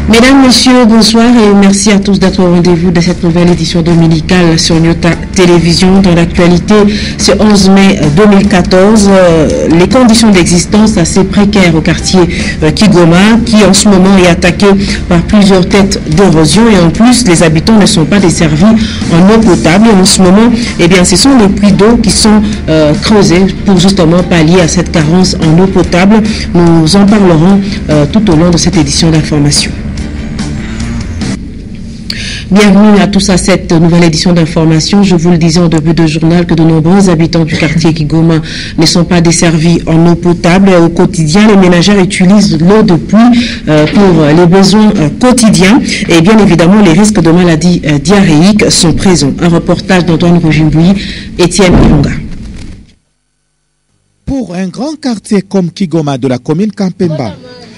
Mesdames, Messieurs, bonsoir et merci à tous d'être au rendez-vous de cette nouvelle édition dominicale sur Nyota Télévision. Dans l'actualité, ce 11 mai 2014, les conditions d'existence assez précaires au quartier Kigoma, qui en ce moment est attaqué par plusieurs têtes d'érosion et en plus, les habitants ne sont pas desservis en eau potable. Et en ce moment, eh bien, ce sont les puits d'eau qui sont creusés pour justement pallier à cette carence en eau potable. Nous en parlerons tout au long de cette édition d'information. Bienvenue à tous à cette nouvelle édition d'information. Je vous le disais en début de journal que de nombreux habitants du quartier Kigoma ne sont pas desservis en eau potable. Au quotidien, les ménagères utilisent l'eau de pluie pour les besoins quotidiens. Et bien évidemment, les risques de maladies diarrhéiques sont présents. Un reportage d'Antoine Rogimbouy, Étienne Ilunga. Pour un grand quartier comme Kigoma de la commune Kampemba,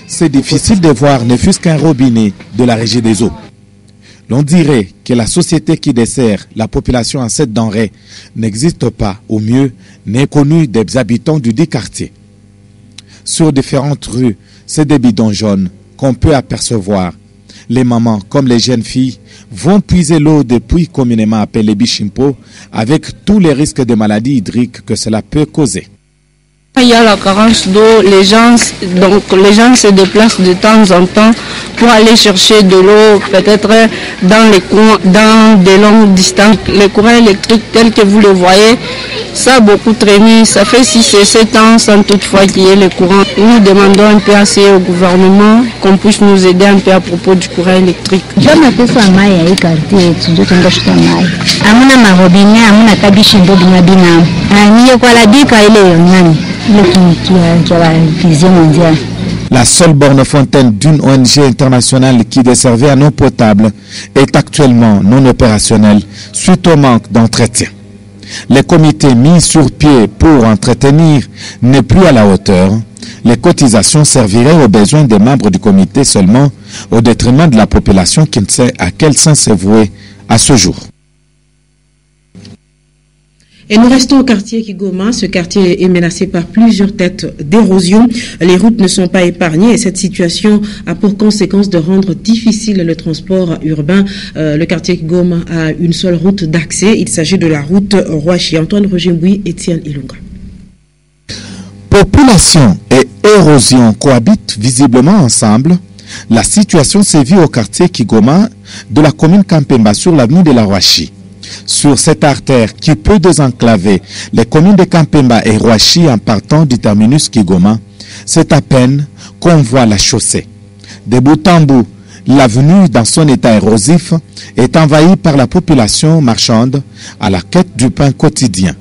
c'est difficile de voir ne fût-ce qu'un robinet de la régie des eaux. L'on dirait que la société qui dessert la population en cette denrée n'existe pas, au mieux, n'est connue des habitants du dit quartier. Sur différentes rues, c'est des bidons jaunes qu'on peut apercevoir. Les mamans, comme les jeunes filles, vont puiser l'eau des puits communément appelés bichimpo, avec tous les risques de maladies hydriques que cela peut causer. Il y a la carence d'eau, les gens se déplacent de temps en temps pour aller chercher de l'eau, peut-être dans des longues distances. Les courants électriques tels que vous le voyez, ça a beaucoup traîné, ça fait 6 et 7 ans sans toutefois qu'il y ait les courants. Nous demandons un peu assez au gouvernement qu'on puisse nous aider un peu à propos du courant électrique. La seule borne fontaine d'une ONG internationale qui desservait en eau potable est actuellement non opérationnelle suite au manque d'entretien. Les comités mis sur pied pour entretenir n'est plus à la hauteur. Les cotisations serviraient aux besoins des membres du comité seulement, au détriment de la population qui ne sait à quel sens se vouer à ce jour. Et nous restons au quartier Kigoma. Ce quartier est menacé par plusieurs têtes d'érosion. Les routes ne sont pas épargnées et cette situation a pour conséquence de rendre difficile le transport urbain. Le quartier Kigoma a une seule route d'accès. Il s'agit de la route Roachi. Antoine Rogimbouy, Étienne Ilunga. Population et érosion cohabitent visiblement ensemble. La situation sévit au quartier Kigoma de la commune Kampemba sur l'avenue de la Roachi. Sur cette artère qui peut désenclaver les communes de Kampemba et Roachi en partant du terminus Kigoma, c'est à peine qu'on voit la chaussée. De bout en bout, l'avenue dans son état érosif est envahie par la population marchande à la quête du pain quotidien.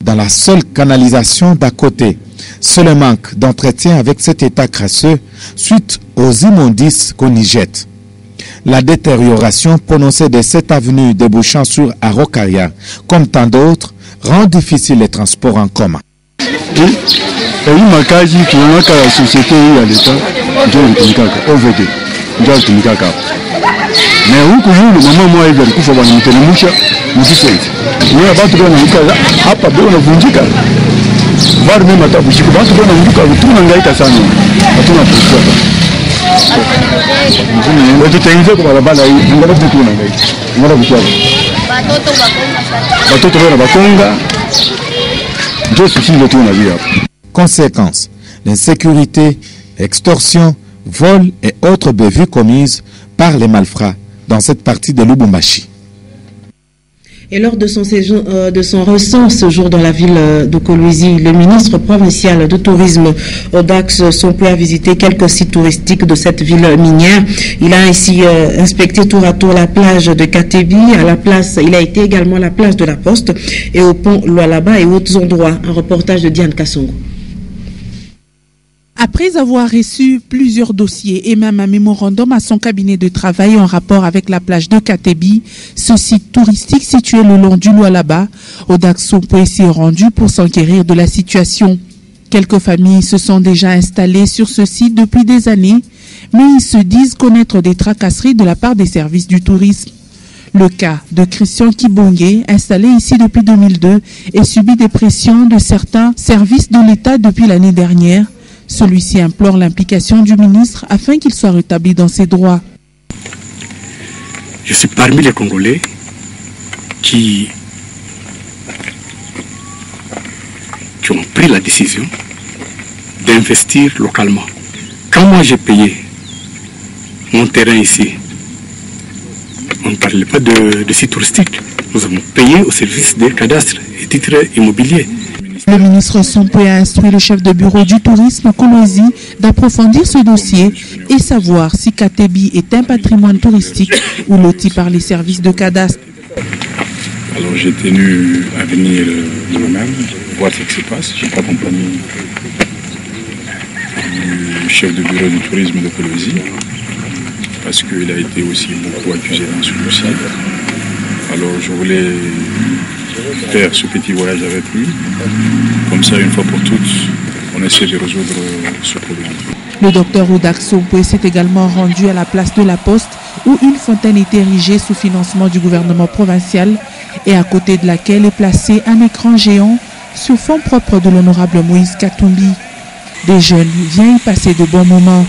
Dans la seule canalisation d'à côté, c'est le manque d'entretien avec cet état crasseux suite aux immondices qu'on y jette. La détérioration prononcée de cette avenue débouchant sur Araucaria, comme tant d'autres, rend difficile les transports en commun. Conséquence, l'insécurité, extorsion, vol et autres bévues commises par les malfrats dans cette partie de Lubumbashi. Et lors de son récent séjour dans la ville de Kolwezi, le ministre provincial de tourisme Odax Sompoué a visité quelques sites touristiques de cette ville minière. Il a ainsi inspecté tour à tour la plage de Katebi. Il a été également à la place de la Poste et au pont Lualaba et autres endroits. Un reportage de Diane Kassongo. Après avoir reçu plusieurs dossiers et même un mémorandum à son cabinet de travail en rapport avec la plage de Katebi, ce site touristique situé le long du Lualaba, Odax Sompoué s'y est rendu pour s'enquérir de la situation. Quelques familles se sont déjà installées sur ce site depuis des années, mais ils se disent connaître des tracasseries de la part des services du tourisme. Le cas de Christian Kibongue, installé ici depuis 2002, et subit des pressions de certains services de l'État depuis l'année dernière. Celui-ci implore l'implication du ministre afin qu'il soit rétabli dans ses droits. Je suis parmi les Congolais qui ont pris la décision d'investir localement. Quand moi j'ai payé mon terrain ici, on ne parlait pas de site touristique. Nous avons payé au service des cadastres et titres immobiliers. Le ministre Sompoe a instruit le chef de bureau du tourisme à Kolwezi d'approfondir ce dossier et savoir si Katebi est un patrimoine touristique ou loti par les services de cadastre. Alors j'ai tenu à venir moi-même voir ce qui se passe. J'ai accompagné le chef de bureau du tourisme de Kolwezi parce qu'il a été aussi beaucoup accusé dans ce dossier. Alors je voulais faire ce petit voyage avec lui. Comme ça, une fois pour toutes, on essaie de résoudre ce problème. Le docteur Odak Sompoe s'est également rendu à la place de la Poste où une fontaine est érigée sous financement du gouvernement provincial et à côté de laquelle est placé un écran géant sur fond propre de l'honorable Moïse Katumbi. Des jeunes viennent y passer de bons moments.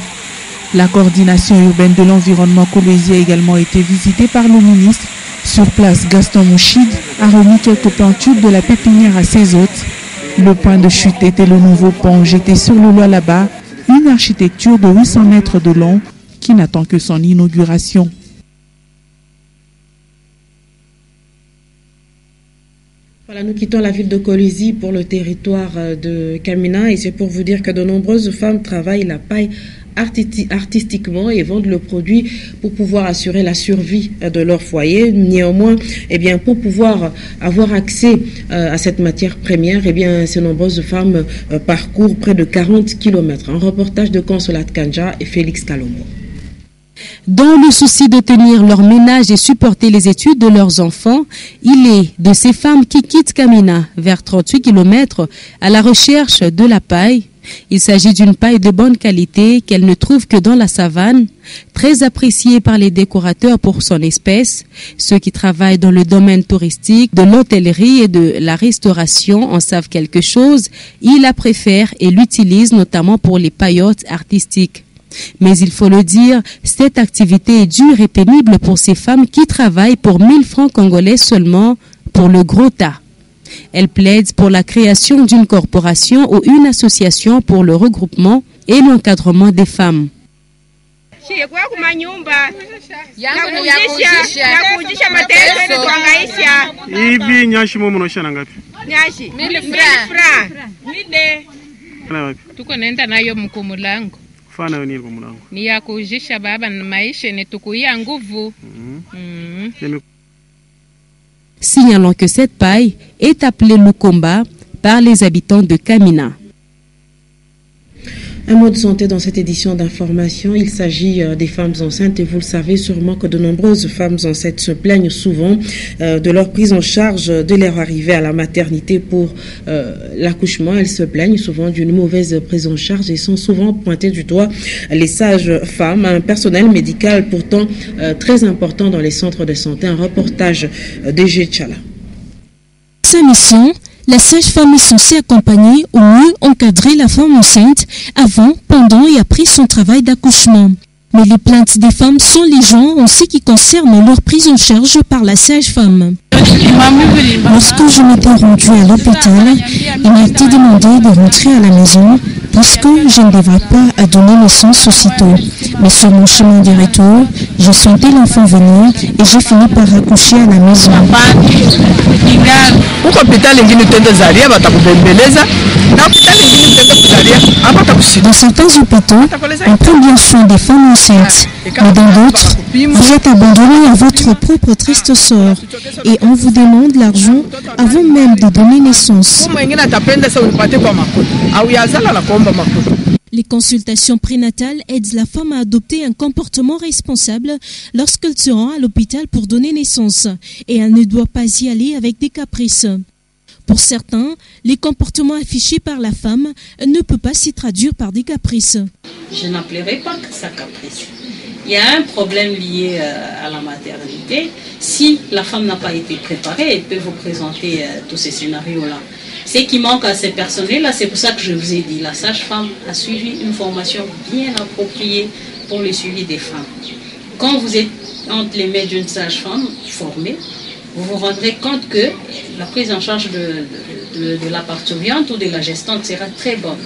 La coordination urbaine de l'environnement Kolwezi a également été visitée par le ministre. Sur place, Gaston Mouchid a remis quelques plantures de la pépinière à ses hôtes. Le point de chute était le nouveau pont jeté sur le Lualaba, une architecture de 800 mètres de long qui n'attend que son inauguration. Voilà, nous quittons la ville de Kolwezi pour le territoire de Kamina et c'est pour vous dire que de nombreuses femmes travaillent la paille artistiquement et vendent le produit pour pouvoir assurer la survie de leur foyer. Néanmoins, pour pouvoir avoir accès à cette matière première, ces nombreuses femmes parcourent près de 40 km. Un reportage de Consolat Kanja et Félix Kalombo. Dans le souci de tenir leur ménage et supporter les études de leurs enfants, il est de ces femmes qui quittent Kamina vers 38 km à la recherche de la paille. Il s'agit d'une paille de bonne qualité qu'elles ne trouvent que dans la savane, très appréciée par les décorateurs pour son espèce. Ceux qui travaillent dans le domaine touristique, de l'hôtellerie et de la restauration en savent quelque chose. Ils la préfèrent et l'utilisent notamment pour les paillotes artistiques. Mais il faut le dire, cette activité est dure et pénible pour ces femmes qui travaillent pour 1000 francs congolais seulement pour le gros tas. Elle plaide pour la création d'une corporation ou une association pour le regroupement et l'encadrement des femmes. Signalons que cette paille est appelée Lukomba par les habitants de Kamina. Un mot de santé dans cette édition d'information. Il s'agit des femmes enceintes et vous le savez sûrement que de nombreuses femmes enceintes se plaignent souvent de leur prise en charge de leur arrivée à la maternité pour l'accouchement. Elles se plaignent souvent d'une mauvaise prise en charge et sont souvent pointées du doigt les sages-femmes, un personnel médical pourtant très important dans les centres de santé. Un reportage d'Egé Tchala. Sa mission, la sage-femme est censée accompagner ou mieux encadrer la femme enceinte avant, pendant et après son travail d'accouchement. Mais les plaintes des femmes sont légion en ce qui concerne leur prise en charge par la sage-femme. Lorsque je m'étais rendue à l'hôpital, il m'a été demandé de rentrer à la maison puisque je ne devrais pas donner naissance aussitôt. Mais sur mon chemin de retour, je sentais l'enfant venir et j'ai fini par accoucher à la maison. Dans certains hôpitaux, on prend bien soin des femmes enceintes, mais dans d'autres, vous êtes abandonnés à votre propre triste sort et on vous demande l'argent avant même de donner naissance. Les consultations prénatales aident la femme à adopter un comportement responsable lorsqu'elle se rend à l'hôpital pour donner naissance et elle ne doit pas y aller avec des caprices. Pour certains, les comportements affichés par la femme ne peuvent pas s'y traduire par des caprices. Je n'appellerai pas ça caprice. il y a un problème lié à la maternité. Si la femme n'a pas été préparée, elle peut vous présenter tous ces scénarios-là. Ce qui manque à ces personnels-là, c'est pour ça que je vous ai dit, la sage-femme a suivi une formation bien appropriée pour le suivi des femmes. Quand vous êtes entre les mains d'une sage-femme formée, vous vous rendrez compte que la prise en charge de la parturiente ou de la gestante sera très bonne.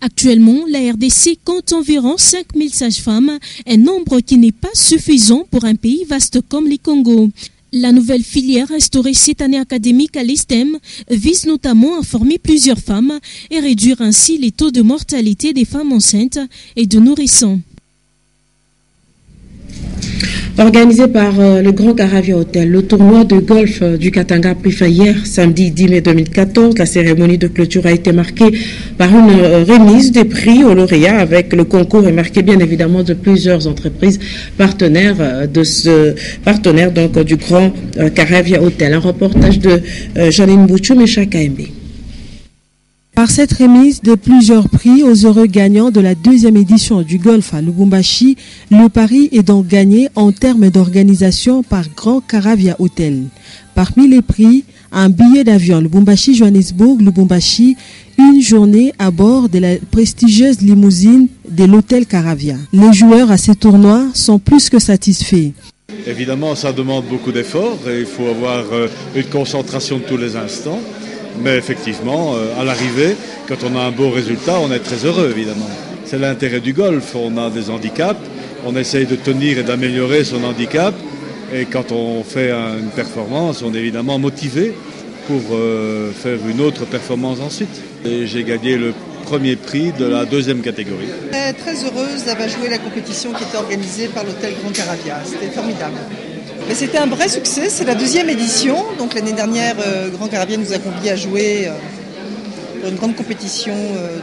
Actuellement, la RDC compte environ 5000 sages-femmes, un nombre qui n'est pas suffisant pour un pays vaste comme le Congo. La nouvelle filière instaurée cette année académique à l'ISTEM vise notamment à former plusieurs femmes et réduire ainsi les taux de mortalité des femmes enceintes et de nourrissons. Organisé par le Grand Caravia Hotel, le tournoi de golf du Katanga a pris fin hier, samedi 10 mai 2014. La cérémonie de clôture a été marquée par une remise des prix aux lauréats avec le concours et marqué bien évidemment de plusieurs entreprises partenaires du Grand Caravia Hotel. Un reportage de Janine Bouchoum et KMB. Par cette remise de plusieurs prix aux heureux gagnants de la deuxième édition du golf à Lubumbashi, le pari est donc gagné en termes d'organisation par Grand Caravia Hotel. Parmi les prix, un billet d'avion Lubumbashi-Johannesburg-Lubumbashi, une journée à bord de la prestigieuse limousine de l'hôtel Caravia. Les joueurs à ces tournois sont plus que satisfaits. Évidemment, ça demande beaucoup d'efforts et il faut avoir une concentration de tous les instants. Mais effectivement, à l'arrivée, quand on a un beau résultat, on est très heureux, évidemment. C'est l'intérêt du golf. On a des handicaps, on essaye de tenir et d'améliorer son handicap. Et quand on fait une performance, on est évidemment motivé pour faire une autre performance ensuite. Et j'ai gagné le premier prix de la deuxième catégorie. Très heureuse d'avoir joué la compétition qui était organisée par l'hôtel Grand Caravia. C'était formidable. Mais c'était un vrai succès, c'est la deuxième édition. Donc l'année dernière, Grand Caravia nous a conviés à jouer pour une grande compétition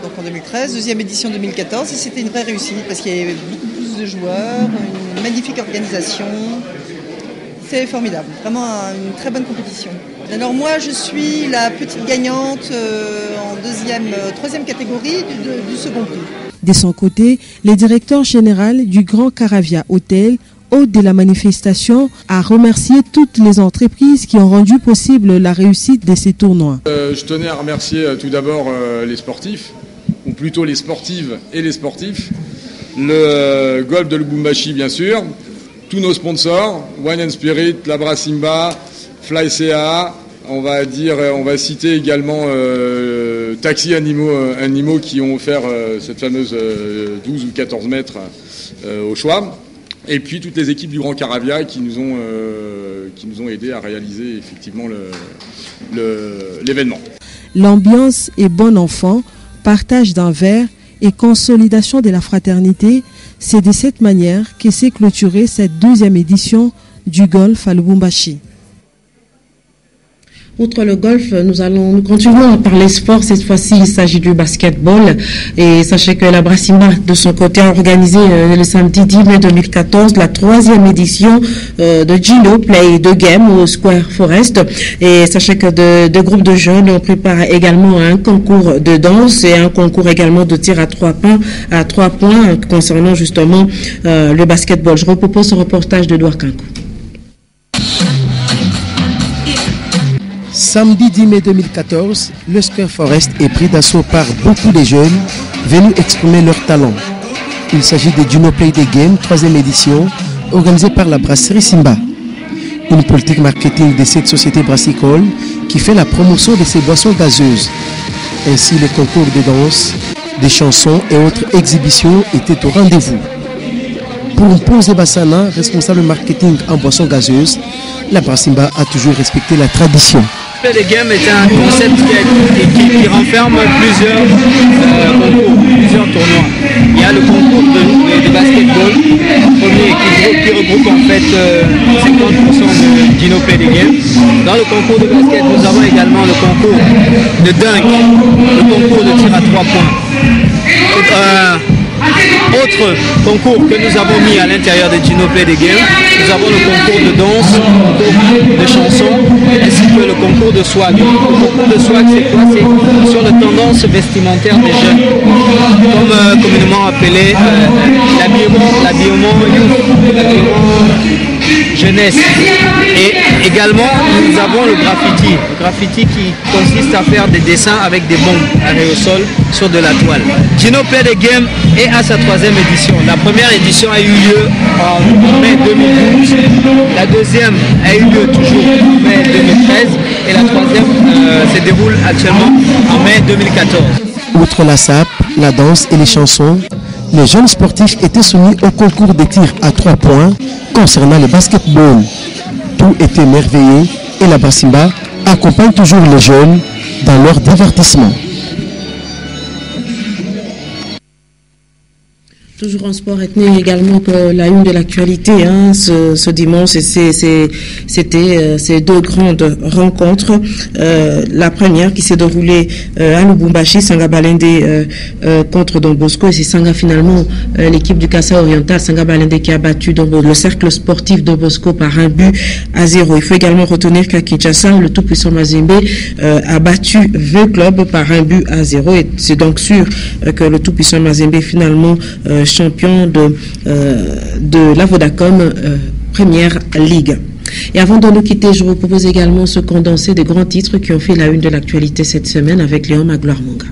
donc en 2013, deuxième édition 2014, et c'était une vraie réussite parce qu'il y avait beaucoup plus de joueurs, une magnifique organisation. C'est formidable, vraiment une très bonne compétition. Alors moi, je suis la petite gagnante en troisième catégorie du second prix. De son côté, le directeur général du Grand Caravia Hotel, hôte de la manifestation, a remercié toutes les entreprises qui ont rendu possible la réussite de ces tournois. Je tenais à remercier tout d'abord les sportifs, ou plutôt les sportives et les sportifs, le golf de Lubumbashi bien sûr, tous nos sponsors, Wine and Spirit, La Brassimba, Fly CA, on va citer également Taxi Animaux qui ont offert cette fameuse 12 ou 14 mètres au choix. Et puis toutes les équipes du Grand Caravia qui nous ont aidés à réaliser effectivement l'événement. L'ambiance est bon enfant, partage d'un verre et consolidation de la fraternité. C'est de cette manière que s'est clôturée cette deuxième édition du golf à Lubumbashi. Outre le golf, nous continuons à parler sport. Cette fois-ci, il s'agit du basketball. Et sachez que la Brassimba, de son côté, a organisé le samedi 10 mai 2014 la troisième édition de Gino Play 2 Game au Square Forest. Et sachez que deux groupes de jeunes ont préparé également un concours de danse et un concours également de tir à 3 points concernant justement le basketball. Je repropose ce reportage de Edouard Kankou. Samedi 10 mai 2014, le Square Forest est pris d'assaut par beaucoup de jeunes venus exprimer leur talent. Il s'agit de Juno Play Day Game, 3e édition, organisée par la brasserie Simba. Une politique marketing de cette société brassicole qui fait la promotion de ses boissons gazeuses. Ainsi, les concours de danse, des chansons et autres exhibitions étaient au rendez-vous. Pour Mponze Bassana, responsable marketing en boissons gazeuses, la Brassimba a toujours respecté la tradition. Les Games est un concept qui renferme plusieurs concours, plusieurs tournois. Il y a le concours de basketball, premier qui regroupe en fait 50% de Gino Play des Games. Dans le concours de basket, nous avons également le concours de dunk, le concours de tir à 3 points. Autre concours que nous avons mis à l'intérieur de Gino Play des Games, nous avons le concours de danse, le concours de chansons, ainsi que le concours de swag. Le concours de swag, c'est quoi? C'est sur les tendances vestimentaires des jeunes, comme communément appelé l'habillement rayonnement jeunesse. Et également, nous avons le graffiti. Le graffiti qui consiste à faire des dessins avec des bombes aérosols sur de la toile. Gino Play the Game est à sa 3e édition. La première édition a eu lieu en mai 2012. La deuxième a eu lieu toujours en mai 2013. Et la troisième se déroule actuellement en mai 2014. Outre la sape, la danse et les chansons, les jeunes sportifs étaient soumis au concours des tirs à 3 points concernant le basketball. Tout était merveilleux et la Brassimba accompagne toujours les jeunes dans leur divertissement. Toujours en sport, retenez également que la une de l'actualité ce dimanche, c'était ces deux grandes rencontres. La première qui s'est déroulée à Lubumbashi, Sanga Balende contre Don Bosco, et c'est Sanga finalement, l'équipe du Kassa Oriental, Sanga Balende qui a battu le cercle sportif Don Bosco par 1-0. Il faut également retenir qu'à Kinshasa, le tout-puissant Mazembe a battu V Club par 1-0, et c'est donc sûr que le tout-puissant Mazembe finalement champion de la Vodacom Première Ligue. Et avant de nous quitter, je vous propose également ce condensé des grands titres qui ont fait la une de l'actualité cette semaine avec Léon Magloire Monga.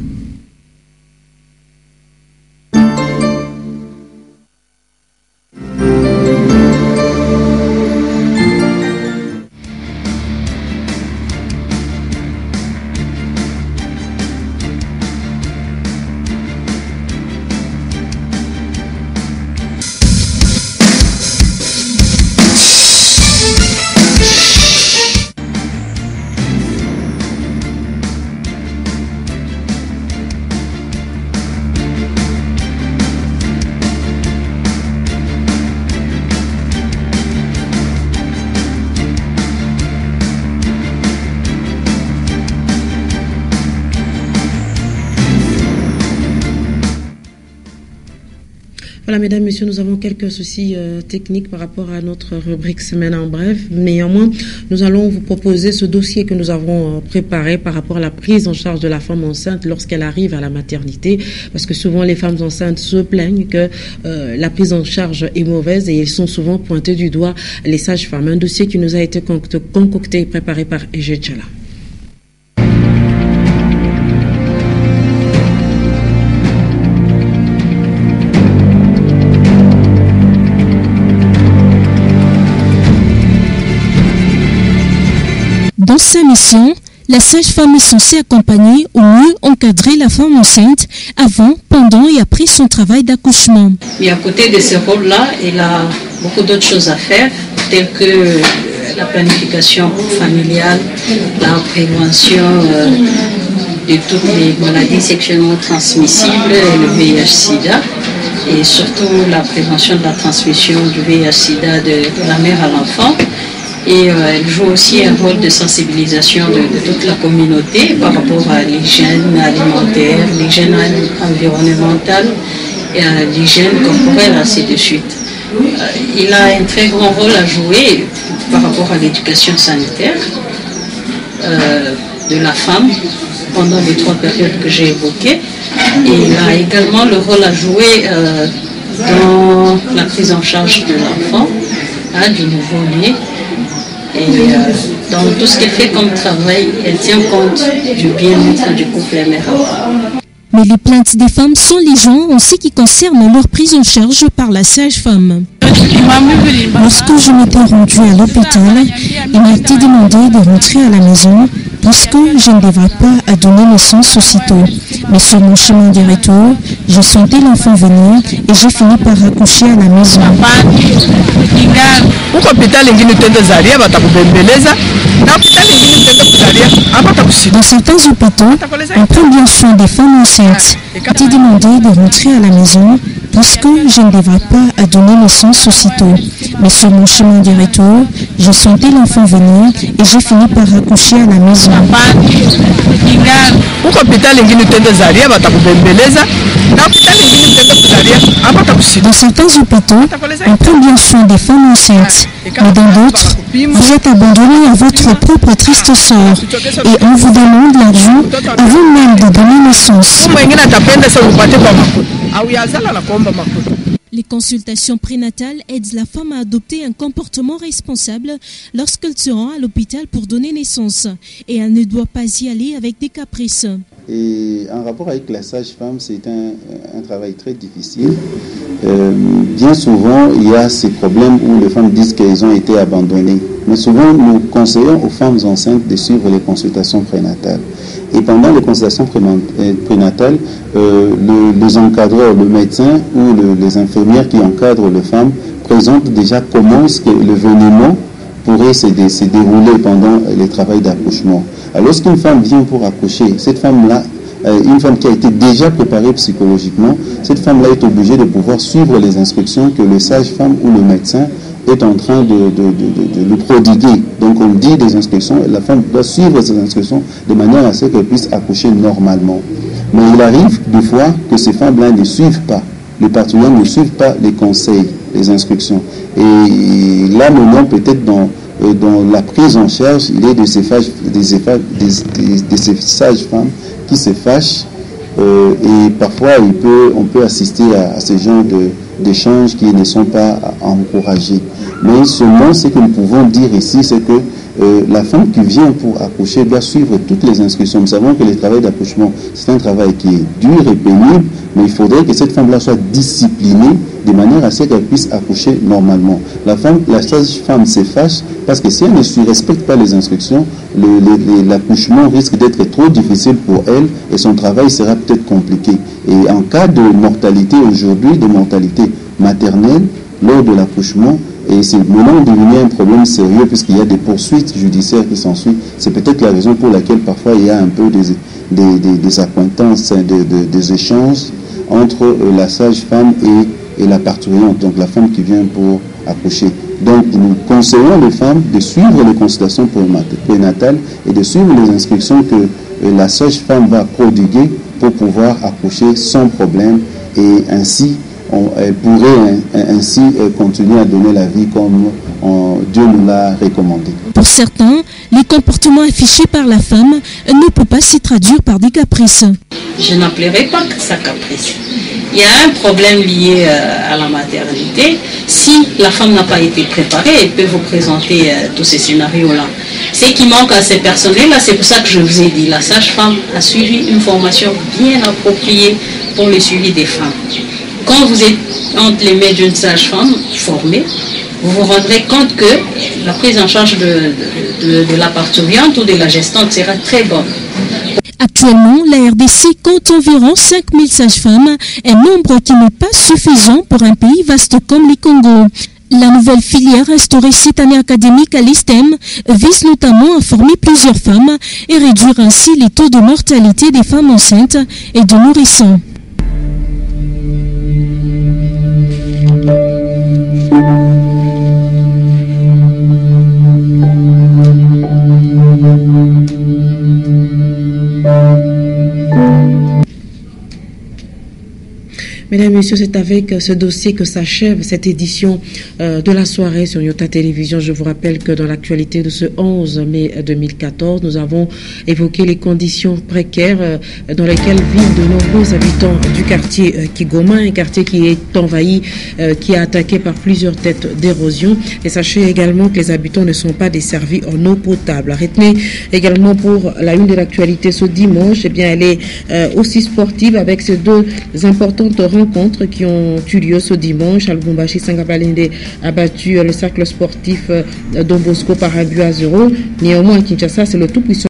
Voilà, mesdames, messieurs, nous avons quelques soucis techniques par rapport à notre rubrique Semaine en bref. Mais néanmoins, nous allons vous proposer ce dossier que nous avons préparé par rapport à la prise en charge de la femme enceinte lorsqu'elle arrive à la maternité. Parce que souvent, les femmes enceintes se plaignent que la prise en charge est mauvaise et elles sont souvent pointées du doigt les sages-femmes. Un dossier qui nous a été concocté et préparé par Ege Tchala. Dans sa mission, la sage-femme est censée accompagner ou mieux encadrer la femme enceinte avant, pendant et après son travail d'accouchement. Mais à côté de ce rôle-là, il a beaucoup d'autres choses à faire, telles que la planification familiale, la prévention de toutes les maladies sexuellement transmissibles, le VIH-Sida, et surtout la prévention de la transmission du VIH-Sida de la mère à l'enfant. Et elle joue aussi un rôle de sensibilisation de toute la communauté par rapport à l'hygiène alimentaire, l'hygiène environnementale et à l'hygiène corporelle, ainsi de suite. Il a un très grand rôle à jouer par rapport à l'éducation sanitaire de la femme pendant les 3 périodes que j'ai évoquées. Et il a également le rôle à jouer dans la prise en charge de l'enfant, du nouveau-né. Et dans tout ce qu'elle fait comme travail, elle tient compte du bien-être du couple et mère-enfant. Mais les plaintes des femmes sont légion en ce qui concerne leur prise en charge par la sage-femme. Lorsque je m'étais rendue à l'hôpital, il m'a été demandé de rentrer à la maison puisque je ne devrais pas à donner naissance aussitôt. Mais sur mon chemin du retour, j'ai senti l'enfant venir et j'ai fini par accoucher à la maison. Dans certains hôpitaux, on prend bien soin des femmes enceintes. Il m'a été demandé de rentrer à la maison puisque je ne devrais pas à donner naissance aussitôt. Mais sur mon chemin du retour, j'ai senti l'enfant venir et j'ai fini par accoucher à la maison. Dans certains hôpitaux, on prend bien soin des femmes enceintes, mais dans d'autres, vous êtes abandonné à votre propre triste sort et on vous demande l'argent avant même de donner naissance. Les consultations prénatales aident la femme à adopter un comportement responsable lorsqu'elle se rend à l'hôpital pour donner naissance et elle ne doit pas y aller avec des caprices. Et en rapport avec la sage-femme, c'est un travail très difficile. Bien souvent, il y a ces problèmes où les femmes disent qu'elles ont été abandonnées. Mais souvent, nous conseillons aux femmes enceintes de suivre les consultations prénatales. Et pendant les consultations prénatales, les encadreurs, le médecin ou les infirmières qui encadrent les femmes présentent déjà comment est-ce que le vénément pourrait se dérouler pendant le travail d'accouchement. Alors, lorsqu'une femme vient pour accoucher, cette femme-là, une femme qui a été déjà préparée psychologiquement, cette femme-là est obligée de pouvoir suivre les instructions que le sage-femme ou le médecin est en train de lui prodiguer. Donc on dit des instructions, et la femme doit suivre ces instructions de manière à ce qu'elle puisse accoucher normalement. Mais il arrive des fois que ces femmes-là ne suivent pas, les partenaires ne suivent pas les conseils, les instructions. Et là maintenant, peut-être dans la prise en charge, il y a de ces sages-femmes qui se fâchent et parfois on peut assister à ce genre d'échanges qui ne sont pas encouragés. Mais seulement ce que nous pouvons dire ici, c'est que la femme qui vient pour accoucher doit suivre toutes les instructions. Nous savons que le travail d'accouchement, c'est un travail qui est dur et pénible, mais il faudrait que cette femme-là soit disciplinée de manière à ce qu'elle puisse accoucher normalement. La sage-femme se fâche parce que si elle ne respecte pas les instructions, l'accouchement risque d'être trop difficile pour elle et son travail sera peut-être compliqué. Et en cas de mortalité aujourd'hui, de mortalité maternelle lors de l'accouchement, et c'est maintenant devenu un problème sérieux puisqu'il y a des poursuites judiciaires qui s'ensuivent. C'est peut-être la raison pour laquelle parfois il y a un peu des accointances, des échanges entre la sage-femme et la parturiente, donc la femme qui vient pour accoucher. Donc nous conseillons les femmes de suivre les consultations prénatales et de suivre les instructions que la sage-femme va prodiguer pour pouvoir accoucher sans problème et ainsi elle pourrait ainsi continuer à donner la vie comme Dieu nous l'a recommandé. Pour certains, les comportements affichés par la femme ne peuvent pas s'y traduire par des caprices. Je n'appellerai pas que ça caprice. Il y a un problème lié à la maternité. Si la femme n'a pas été préparée, elle peut vous présenter tous ces scénarios-là. Ce qui manque à ces personnels-là, c'est pour ça que je vous ai dit, la sage-femme a suivi une formation bien appropriée pour le suivi des femmes. Quand vous êtes entre les mains d'une sage-femme formée, vous vous rendrez compte que la prise en charge de la parturiente ou de la gestante sera très bonne. Actuellement, la RDC compte environ 5000 sages-femmes, un nombre qui n'est pas suffisant pour un pays vaste comme le Congo. La nouvelle filière instaurée cette année académique à l'ISTEM vise notamment à former plusieurs femmes et réduire ainsi les taux de mortalité des femmes enceintes et de nourrissons. Mesdames et messieurs, c'est avec ce dossier que s'achève cette édition de la soirée sur Nyota Télévision. Je vous rappelle que dans l'actualité de ce 11 mai 2014, nous avons évoqué les conditions précaires dans lesquelles vivent de nombreux habitants du quartier Kigoma, un quartier qui est envahi, qui est attaqué par plusieurs têtes d'érosion. Et sachez également que les habitants ne sont pas desservis en eau potable. Retenez également pour la une de l'actualité ce dimanche, eh bien, elle est aussi sportive avec ces deux importantes rencontres qui ont eu lieu ce dimanche. Lubumbashi Sangabalende a battu le cercle sportif Don Bosco par 1-0. Néanmoins, à Kinshasa, c'est le tout puissant